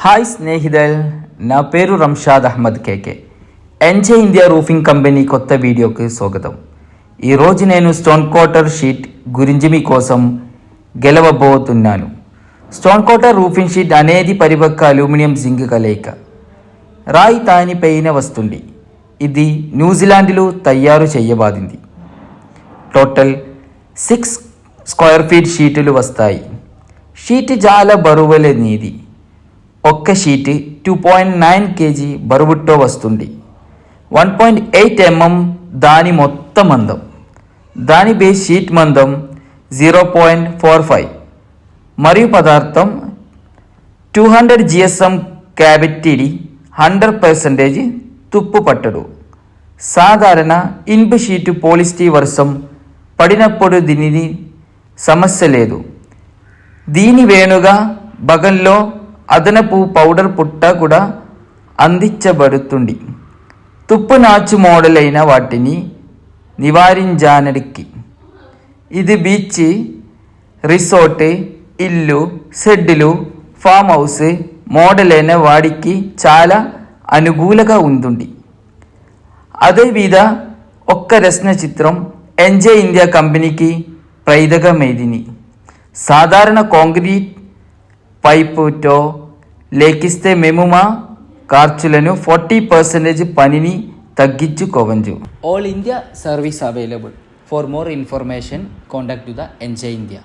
Hi స్నేహితులు, నా పేరు రంషాద్ అహ్మద్ కేకే. ఎన్జే ఇండియా రూఫింగ్ కంపెనీ కొత్త వీడియోకి స్వాగతం. ఈరోజు నేను స్టోన్ కోటర్ షీట్ గురించి మీకోసం గెలవబోతున్నాను. స్టోన్ కోటర్ రూఫింగ్ షీట్ అనేది పరిపక్వ అల్యూమినియం జింక్ కలయిక. రాయి దానిపైన వస్తుంది. ఇది న్యూజిలాండ్లో తయారు చేయబడింది. టోటల్ 6 స్క్వేర్ ఫీట్ షీటులు వస్తాయి. షీట్ చాలా బరువులేనిది. ఒక్క షీట్ 2.9 kg బరువుతో వస్తుంది. 1.8 mm దాని మొత్తం మందం. దాని బేస్ షీట్ మందం 0.45 మరియు పదార్థం 200 GSM క్యావిటీ 100% తుప్పు పట్టడు. సాధారణ ఇనుప షీటు పాలిస్టర్ వర్షం పడినప్పుడు దీనిని సమస్య లేదు. దీని వేణుగా భాగంలో అదనపు పౌడర్ పుట్ట కూడా అందించబడుతుంది. తుప్పు నాచు మోడల్ అయిన వాటిని నివారించడానికి ఇది బీచ్, రిసార్ట్, ఇల్లు, షెడ్లు, ఫామ్ హౌస్ మోడల్ అయిన వాడికి చాలా అనుకూలంగా ఉంటుంది. అదేవిధ ఒక్క రచన చిత్రం ఎన్జే ఇండియా కంపెనీకి ప్రైదగమేదిని. సాధారణ కాంక్రీట్ పైపుతో లేకిస్తే మేము మా ఖర్చులను 40% పనిని తగ్గించుకోవచ్చు. All India service available. For more information contact to the NJ India.